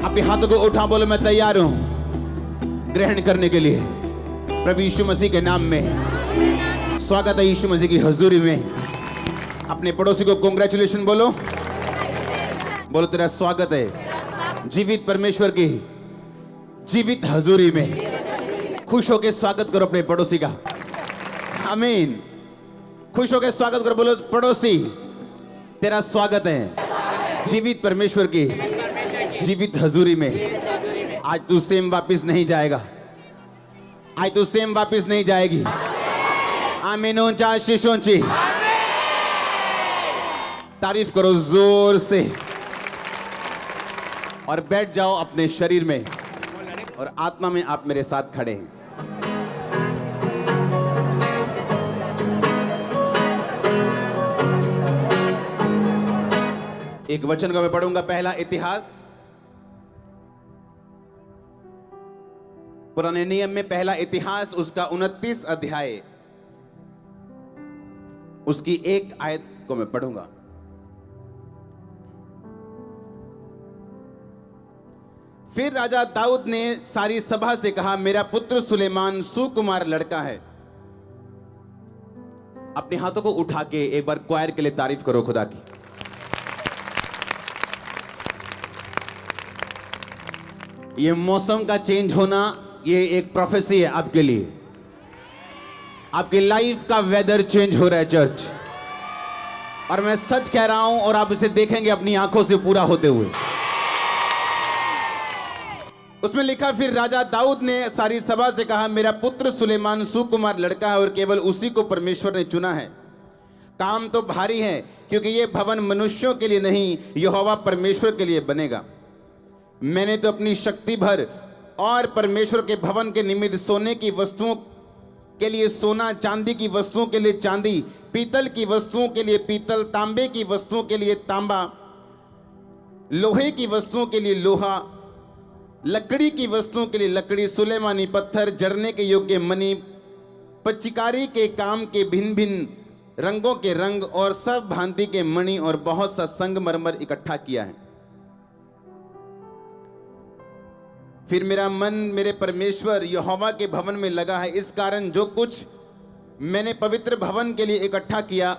अपने हाथों को उठा, बोलो मैं तैयार हूं ग्रहण करने के लिए। प्रभु यीशु मसीह के नाम में स्वागत है यीशु मसीह की हजूरी में। अपने पड़ोसी को कांग्रेचुलेशन बोलो, बोलो तेरा स्वागत है जीवित परमेश्वर की जीवित हजूरी में। खुश होकर स्वागत करो अपने पड़ोसी का। आमीन। खुश होकर स्वागत करो, बोलो पड़ोसी तेरा स्वागत है जीवित परमेश्वर की जीवित हजूरी में। आज तू सेम वापस नहीं जाएगा, आज तू सेम वापस नहीं जाएगी। आमीन। ऊंचा शीश ऊंची तारीफ करो जोर से और बैठ जाओ अपने शरीर में और आत्मा में आप मेरे साथ खड़े हैं। एक वचन को मैं पढ़ूंगा, पहला इतिहास, पुराने नियम में पहला इतिहास उसका 29 अध्याय, उसकी एक आयत को मैं पढ़ूंगा। फिर राजा दाऊद ने सारी सभा से कहा, मेरा पुत्र सुलेमान सुकुमार लड़का है। अपने हाथों को उठा के एक बार क्वायर के लिए तारीफ करो खुदा की। ये मौसम का चेंज होना, ये एक प्रोफेसी है आपके लिए। आपकी लाइफ का वेदर चेंज हो रहा है चर्च, और मैं सच कह रहा हूं और आप इसे देखेंगे अपनी आंखों से पूरा होते हुए। उसमें लिखा, फिर राजा दाऊद ने सारी सभा से कहा, मेरा पुत्र सुलेमान सुकुमार लड़का है और केवल उसी को परमेश्वर ने चुना है। काम तो भारी है क्योंकि यह भवन मनुष्यों के लिए नहीं, यहोवा परमेश्वर के लिए बनेगा। मैंने तो अपनी शक्ति भर और परमेश्वर के भवन के निमित्त सोने की वस्तुओं के लिए सोना, चांदी की वस्तुओं के लिए चांदी, पीतल की वस्तुओं के लिए पीतल, तांबे की वस्तुओं के लिए तांबा, लोहे की वस्तुओं के लिए लोहा, लकड़ी की वस्तुओं के लिए लकड़ी, सुलेमानी पत्थर, जरने के योग्य मणि, पच्चीकारी के काम के भिन्न भिन्न रंगों के रंग और सब भांति के मणि और बहुत सा संगमरमर इकट्ठा किया है। फिर मेरा मन मेरे परमेश्वर यहोवा के भवन में लगा है। इस कारण जो कुछ मैंने पवित्र भवन के लिए इकट्ठा किया,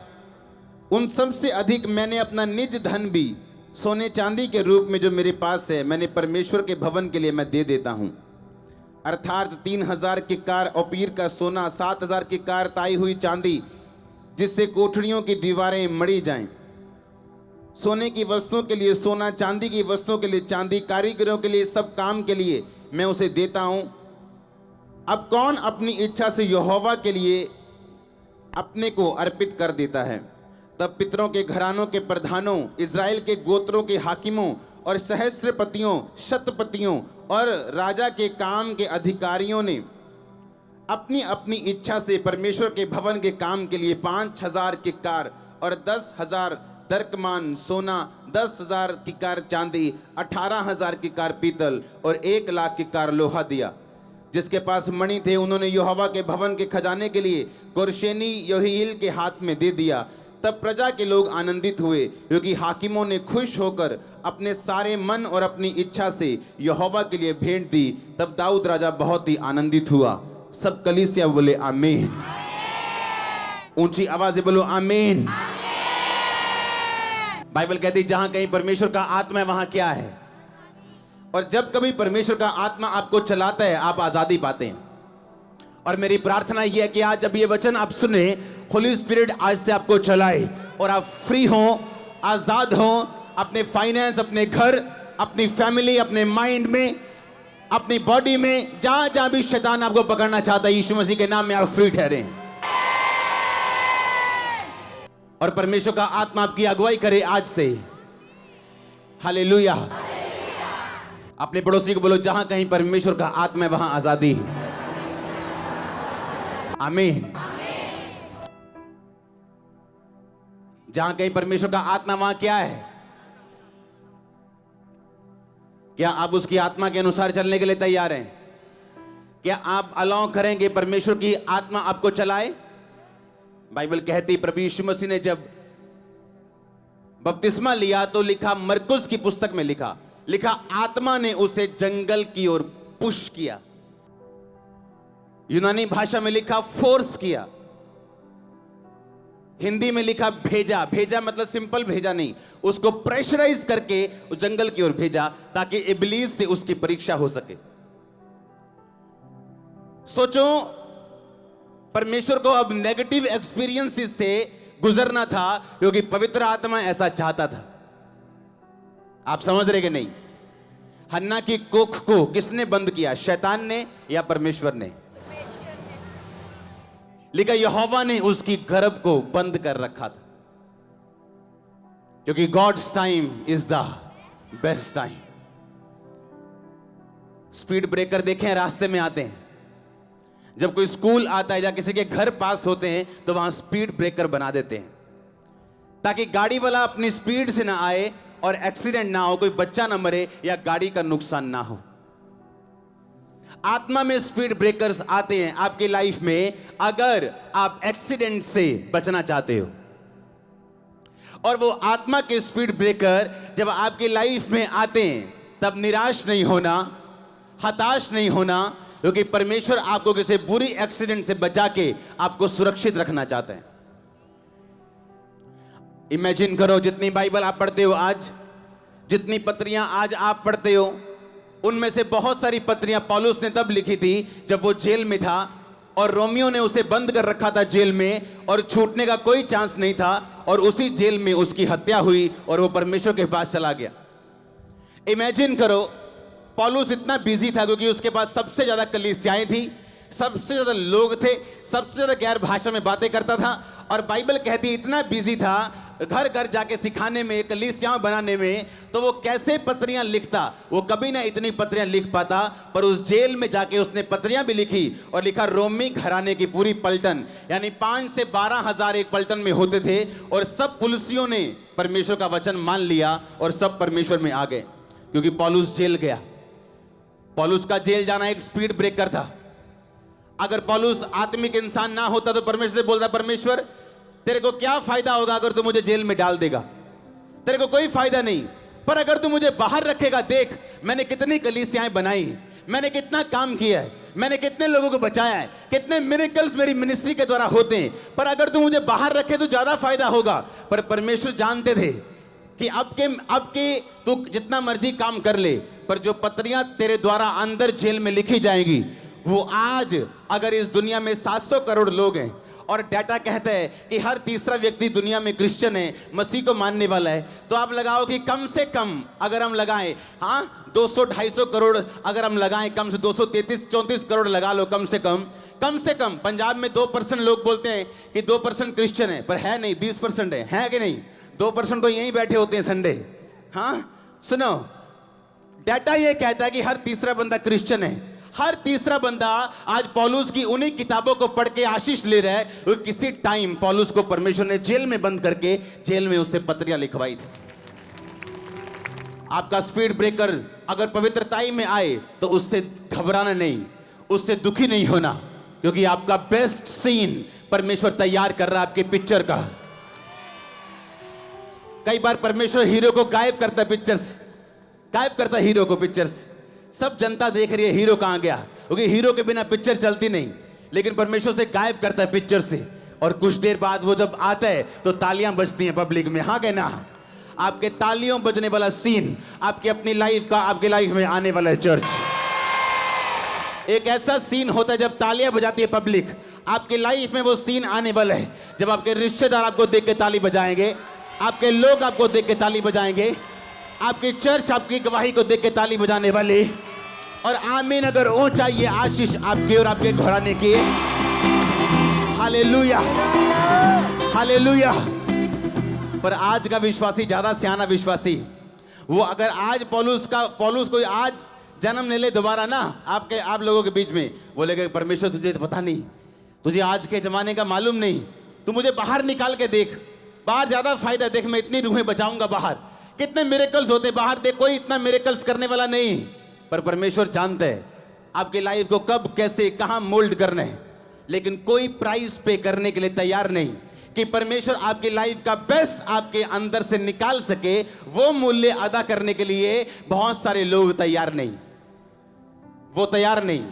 उन सब से अधिक मैंने अपना निज धन भी सोने चांदी के रूप में जो मेरे पास है, मैंने परमेश्वर के भवन के लिए मैं दे देता हूं। अर्थात 3000 किक्कार ओपीर का सोना, 7000 किक्कार ताई हुई चांदी, जिससे कोठरियों की दीवारें मढ़ी जाएं। सोने की वस्तुओं के लिए सोना, चांदी की वस्तुओं के लिए चांदी, कारीगरों के लिए सब काम के लिए मैं उसे देता हूं। अब कौन अपनी इच्छा से यहोवा के लिए अपने को अर्पित कर देता है? तब पितरों के घरानों के प्रधानों, इज़राइल के गोत्रों के हाकिमों और सहस्त्रपतियों, शतपतियों और राजा के काम के अधिकारियों ने अपनी अपनी इच्छा से परमेश्वर के भवन के काम के लिए 5000 किक्कार और 10,000 दरकमान सोना, 10,000 किक्कार चांदी, 18,000 किक्कार पीतल और 1,00,000 किक्कार लोहा दिया। जिसके पास मणि थे उन्होंने यहोवा के भवन के खजाने के लिए कोरशेनी योहील के हाथ में दे दिया। तब प्रजा के लोग आनंदित हुए क्योंकि हाकिमों ने खुश होकर अपने सारे मन और अपनी इच्छा से यहोवा के लिए भेंट दी। तब दाऊद राजा बहुत ही आनंदित हुआ। सब कलीसिया बोले आमीन। ऊंची आवाज से बोलो आमीन। बाइबल कहती है जहां कहीं परमेश्वर का आत्मा है वहां क्या है, और जब कभी परमेश्वर का आत्मा आपको चलाता है आप आजादी पाते हैं। और मेरी प्रार्थना यह है कि आज जब ये वचन आप सुने, होली स्पिरिट आज से आपको चलाए और आप फ्री हो, आजाद हो, अपने फाइनेंस, अपने घर, अपनी फैमिली, अपने माइंड में, अपनी बॉडी में, जहां जहां भी शैतान आपको पकड़ना चाहता है, यीशु मसीह के नाम में आप फ्री ठहरे और परमेश्वर का आत्मा आपकी अगुवाई करे आज से। हालेलुया। अपने पड़ोसी को बोलो जहां कहीं परमेश्वर का आत्मा है वहां आजादी। आमीन। जहां कहीं परमेश्वर का आत्मा वहां क्या है? क्या आप उसकी आत्मा के अनुसार चलने के लिए तैयार हैं? क्या आप अलाउ करेंगे परमेश्वर की आत्मा आपको चलाए? बाइबल कहती प्रभु यीशु मसीह ने जब बपतिस्मा लिया तो लिखा, मरकुस की पुस्तक में लिखा, लिखा आत्मा ने उसे जंगल की ओर पुश किया। यूनानी भाषा में लिखा फोर्स किया। हिंदी में लिखा भेजा। भेजा मतलब सिंपल भेजा नहीं, उसको प्रेशराइज करके उस जंगल की ओर भेजा ताकि इब्लीस से उसकी परीक्षा हो सके। सोचो, परमेश्वर को अब नेगेटिव एक्सपीरियंसेस से गुजरना था क्योंकि पवित्र आत्मा ऐसा चाहता था। आप समझ रहे कि नहीं? हन्ना की कोख को किसने बंद किया, शैतान ने या परमेश्वर ने? लिखा यहोवा ने उसकी गर्भ को बंद कर रखा था, क्योंकि god's time is the best time. Speed breaker देखें, रास्ते में आते हैं। जब कोई स्कूल आता है या किसी के घर पास होते हैं तो वहां स्पीड ब्रेकर बना देते हैं ताकि गाड़ी वाला अपनी स्पीड से ना आए और एक्सीडेंट ना हो, कोई बच्चा ना मरे या गाड़ी का नुकसान ना हो। आत्मा में स्पीड ब्रेकर्स आते हैं आपकी लाइफ में अगर आप एक्सीडेंट से बचना चाहते हो। और वो आत्मा के स्पीड ब्रेकर जब आपकी लाइफ में आते हैं तब निराश नहीं होना, हताश नहीं होना, क्योंकि परमेश्वर आपको किसी बुरी एक्सीडेंट से बचा के आपको सुरक्षित रखना चाहते हैं। इमेजिन करो, जितनी बाइबल आप पढ़ते हो आज, जितनी पत्रियां आज आप पढ़ते हो, उनमें से बहुत सारी पत्रियां पौलुस ने तब लिखी थी जब वो जेल में था और रोमियो ने उसे बंद कर रखा था जेल में और छूटने का कोई चांस नहीं था, और उसी जेल में उसकी हत्या हुई और वो परमेश्वर के पास चला गया। इमेजिन करो, पौलुस इतना बिजी था क्योंकि उसके पास सबसे ज्यादा कलीसियाएं थी, सबसे ज्यादा लोग थे, सबसे ज्यादा गैर भाषा में बातें करता था, और बाइबल कहती इतना बिजी था घर घर जाके सिखाने में, कलीसियां बनाने में, तो वो कैसे पत्रियां लिखता? वो कभी ना इतनी पत्रियां लिख पाता, पर उस जेल में जाके उसने पत्रियां भी लिखी और लिखा रोमी घराने की पूरी पलटन, यानी 5 से 12 हजार एक पलटन में होते थे, और सब पुलिसियों ने परमेश्वर का वचन मान लिया और सब परमेश्वर में आ गए क्योंकि पौलुस जेल गया। पौलुस का जेल जाना एक स्पीड ब्रेकर था। अगर पौलुस आत्मिक इंसान ना होता तो परमेश्वर से बोलता, परमेश्वर तेरे को क्या फायदा होगा अगर तू मुझे जेल में डाल देगा? तेरे को कोई फायदा नहीं, पर अगर तू मुझे बाहर रखेगा, देख मैंने कितनी कलीसियाएं बनाई, मैंने कितना काम किया है, मैंने कितने लोगों को बचाया है, कितने मिरेकल्स मेरी मिनिस्ट्री के द्वारा होते हैं, पर अगर तू मुझे बाहर रखे तो ज्यादा फायदा होगा। पर परमेश्वर जानते थे कि अब के तू जितना मर्जी काम कर ले, पर जो पत्रियां तेरे द्वारा अंदर जेल में लिखी जाएंगी, वो आज अगर इस दुनिया में 700 करोड़ लोग हैं और डाटा कहता है कि हर तीसरा व्यक्ति दुनिया में क्रिश्चियन है, मसीह को मानने वाला है, तो आप लगाओ कि कम से कम अगर हम लगाएं, हाँ 200-250 करोड़ अगर हम लगाएं, कम से 233-34 करोड़ लगा लो, कम से कम। पंजाब में 2% लोग बोलते हैं कि 2% क्रिश्चियन है, पर है नहीं, 20% है कि नहीं? 2% तो यहीं बैठे होते हैं संडे। हाँ सुनो, डाटा ये कहता है कि हर तीसरा बंदा क्रिश्चियन है। हर तीसरा बंदा आज पौलुस की उन्हीं किताबों को पढ़ के आशीष ले रहा है। वो किसी टाइम पौलुस को परमेश्वर ने जेल में बंद करके जेल में उससे पत्रियां लिखवाई थी। आपका स्पीड ब्रेकर अगर पवित्रताई में आए तो उससे घबराना नहीं, उससे दुखी नहीं होना, क्योंकि आपका बेस्ट सीन परमेश्वर तैयार कर रहा है आपके पिक्चर का। कई बार परमेश्वर हीरो को गायब करता है पिक्चर से, गायब करता है हीरो को पिक्चर से। सब जनता देख रही है हीरो कहां गया, क्योंकि हीरो के बिना पिक्चर चलती नहीं, लेकिन परमेश्वर से गायब करता है पिक्चर से, और कुछ देर बाद वो जब आता है तो तालियां बजती हैं पब्लिक में। हाँ कहना, आपके तालियों बजने वाला सीन आपकी अपनी लाइफ का आपके लाइफ में आने वाला है। चर्च एक ऐसा सीन होता है जब तालियां बजाती है पब्लिक, आपकी लाइफ में वो सीन आने वाला है जब आपके रिश्तेदार आपको देख के ताली बजाएंगे, आपके लोग आपको देख के ताली बजाएंगे, आपकी चर्च आपकी गवाही को देख के ताली बजाने वाले। और आमीन अगर ओ चाहिए आशीष आपके और आपके घराने की। Hallelujah, hallelujah. पर आज का विश्वासी, ज्यादा सियाना विश्वासी, वो अगर आज पौलुस को आज जन्म ले ले दोबारा ना आप लोगों के बीच में, बोलेगा परमेश्वर तुझे तो पता नहीं, तुझे आज के जमाने का मालूम नहीं, तू मुझे बाहर निकाल के देख, बाहर ज्यादा फायदा, देख मैं इतनी रूहें बचाऊंगा, बाहर कितने मिरेकल्स होते, बाहर देख कोई इतना मिरेकल्स करने वाला नहीं। पर परमेश्वर जानता है आपकी लाइफ को कब कैसे कहां मोल्ड करना है, लेकिन कोई प्राइस पे करने के लिए तैयार नहीं कि परमेश्वर आपकी लाइफ का बेस्ट आपके अंदर से निकाल सके, वो मूल्य अदा करने के लिए बहुत सारे लोग तैयार नहीं। वो तैयार नहीं।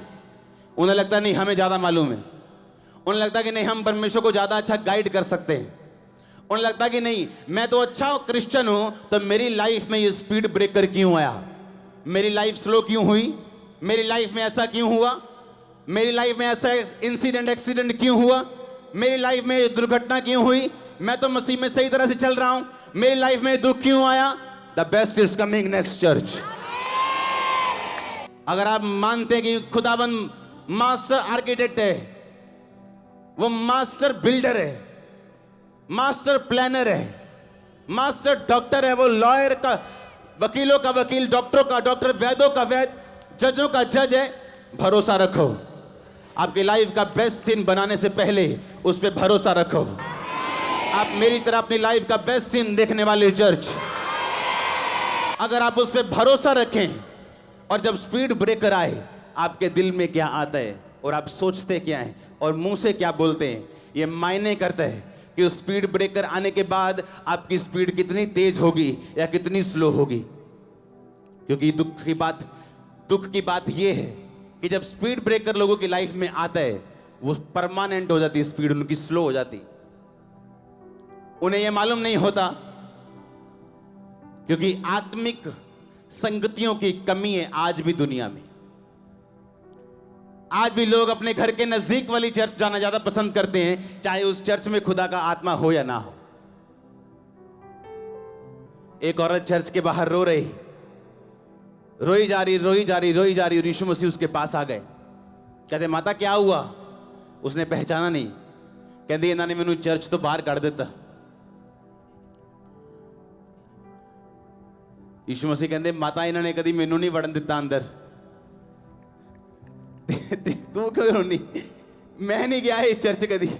उन्हें लगता नहीं हमें ज्यादा मालूम है, उन्हें लगता कि नहीं हम परमेश्वर को ज्यादा अच्छा गाइड कर सकते हैं, उन्हें लगता कि नहीं मैं तो अच्छा क्रिश्चियन हूं तो मेरी लाइफ में ये स्पीड ब्रेकर क्यों आया, मेरी लाइफ स्लो क्यों हुई, मेरी लाइफ में ऐसा क्यों हुआ, मेरी लाइफ में ऐसा एक्सीडेंट क्यों हुआ, मेरी लाइफ में दुर्घटना क्यों हुई, मैं तो मसीह में सही तरह से चल रहा हूं, मेरी लाइफ में दुख क्यों आया। The best is coming next church. अगर आप मानते हैं कि खुदाबंद मास्टर आर्किटेक्ट है, वो मास्टर बिल्डर है, मास्टर प्लानर है, मास्टर डॉक्टर है, वो लॉयर का वकीलों का वकील, डॉक्टरों का डॉक्टर, वैद्यों का वैद, जजों का जज है, भरोसा रखो। आपकी लाइफ का बेस्ट सीन बनाने से पहले उस पर भरोसा रखो। आप मेरी तरह अपनी लाइफ का बेस्ट सीन देखने वाले चर्च, अगर आप उस पर भरोसा रखें और जब स्पीड ब्रेकर आए आपके दिल में क्या आता है और आप सोचते क्या हैं और मुंह से क्या बोलते हैं, ये मायने करता है कि उस स्पीड ब्रेकर आने के बाद आपकी स्पीड कितनी तेज होगी या कितनी स्लो होगी। क्योंकि दुख की बात यह है कि जब स्पीड ब्रेकर लोगों की लाइफ में आता है वो परमानेंट हो जाती है, स्पीड उनकी स्लो हो जाती। उन्हें यह मालूम नहीं होता क्योंकि आत्मिक संगतियों की कमी है आज भी दुनिया में। आज भी लोग अपने घर के नजदीक वाली चर्च जाना ज्यादा पसंद करते हैं, चाहे उस चर्च में खुदा का आत्मा हो या ना हो। एक औरत चर्च के बाहर रोई जा रही। यीशु मसीह उसके पास आ गए। कहते माता क्या हुआ? उसने पहचाना नहीं। कहती इन्होंने मैनू चर्च तो बाहर कर दिता। यीशु मसीह कहते माता इन्होंने कभी मैनू नहीं वड़न दिता अंदर। तू क्यों रोनी? मैं नहीं गया इस चर्च कभी,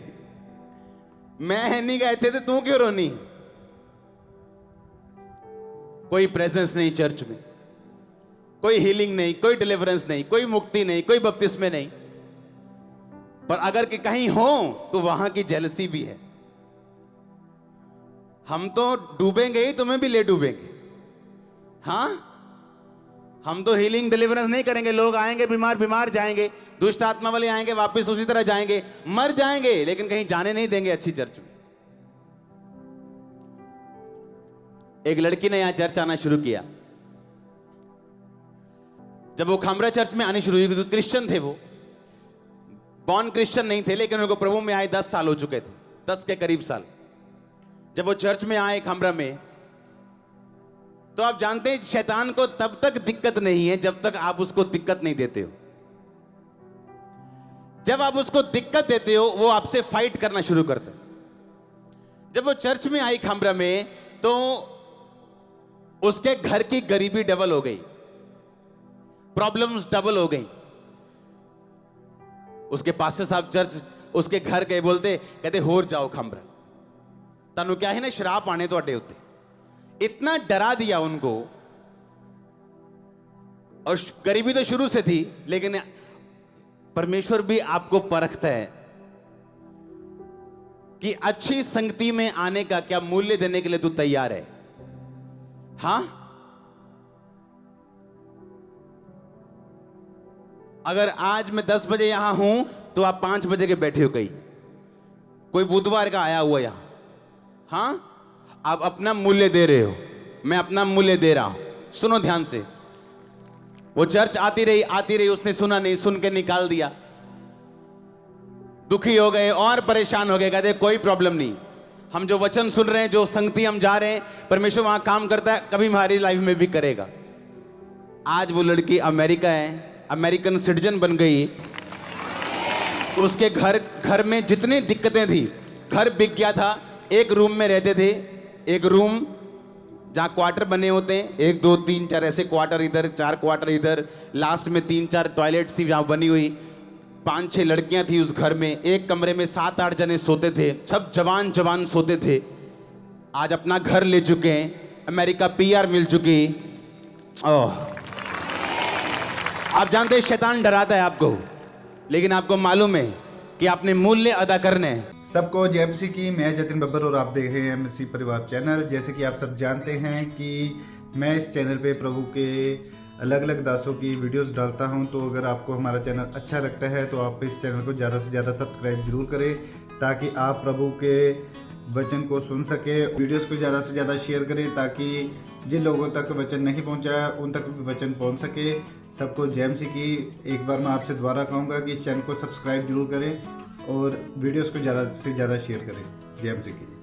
मैं नहीं गया थे, तो तू क्यों रोनी? कोई प्रेजेंस नहीं चर्च में, कोई हीलिंग नहीं, कोई डिलीवरेंस नहीं, कोई मुक्ति नहीं, कोई बपतिस्मे नहीं। पर अगर कि कहीं हो तो वहां की जेलसी भी है। हम तो डूबेंगे ही, तुम्हें भी ले डूबेंगे। हाँ, हम तो हीलिंग डिलीवरेंस नहीं करेंगे। लोग आएंगे बीमार जाएंगे, दुष्ट आत्मा वाले आएंगे, वापस उसी तरह जाएंगे, मर जाएंगे, लेकिन कहीं जाने नहीं देंगे अच्छी चर्च में। एक लड़की ने यहां चर्च आना शुरू किया। जब वो खामरा चर्च में आनी शुरू हुई, क्योंकि क्रिश्चियन थे, वो बॉर्न क्रिश्चियन नहीं थे, लेकिन उनको प्रभु में आए 10 साल हो चुके थे, 10 के करीब साल। जब वो चर्च में आए खामरा में, तो आप जानते हैं शैतान को तब तक दिक्कत नहीं है जब तक आप उसको दिक्कत नहीं देते हो। जब आप उसको दिक्कत देते हो वो आपसे फाइट करना शुरू करता है। जब वो चर्च में आई खामरा में, तो उसके घर की गरीबी डबल हो गई, प्रॉब्लम्स डबल हो गई। उसके पास्टर साहब चर्च उसके घर गए, बोलते कहते होर जाओ खामरा, तानू क्या है ना शराब आने तो अड्डे उत्ते। इतना डरा दिया उनको। और गरीबी तो शुरू से थी, लेकिन परमेश्वर भी आपको परखता है कि अच्छी संगति में आने का क्या मूल्य देने के लिए तू तैयार है। हां, अगर आज मैं 10 बजे यहां हूं तो आप 5 बजे के बैठे हो, कहीं कोई बुधवार का आया हुआ यहां। हां, आप अपना मूल्य दे रहे हो, मैं अपना मूल्य दे रहा हूं। सुनो ध्यान से। वो चर्च आती रही, उसने सुना नहीं, सुन के निकाल दिया। दुखी हो गए और परेशान हो गए। कहते कोई प्रॉब्लम नहीं, हम जो वचन सुन रहे हैं, जो संगति हम जा रहे हैं, परमेश्वर वहां काम करता है, कभी हमारी लाइफ में भी करेगा। आज वो लड़की अमेरिका है, अमेरिकन सिटीजन बन गई। उसके घर में जितनी दिक्कतें थी, घर बिक गया था। एक रूम में रहते थे, एक रूम जहाँ क्वार्टर बने होते हैं, 1 2 3 4 ऐसे क्वार्टर इधर, 4 क्वार्टर इधर, लास्ट में 3-4 टॉयलेट्स थी जहाँ बनी हुई। 5-6 लड़कियाँ थी उस घर में। एक कमरे में 7-8 जने सोते थे, सब जवान सोते थे। आज अपना घर ले चुके हैं, अमेरिका PR मिल चुकी। ओह, आप जानते हैं शैतान डराता है आपको, लेकिन आपको मालूम है कि आपने मूल्य अदा करने हैं। सबको जय मसीह की। मैं जतिन बब्बर और आप देख रहे हैं मसीह परिवार चैनल। जैसे कि आप सब जानते हैं कि मैं इस चैनल पे प्रभु के अलग अलग दासों की वीडियोस डालता हूं, तो अगर आपको हमारा चैनल अच्छा लगता है तो आप इस चैनल को ज़्यादा से ज़्यादा सब्सक्राइब जरूर करें, ताकि आप प्रभु के वचन को सुन सके। वीडियोस को ज़्यादा से ज़्यादा शेयर करें, ताकि जिन लोगों तक वचन नहीं पहुंचा उन तक भी वचन पहुंच सके। सबको जय मसीह की। एक बार मैं आपसे दोबारा कहूँगा कि इस चैनल को सब्सक्राइब जरूर करें और वीडियोस को ज़्यादा से ज़्यादा शेयर करें। जय मसीह की।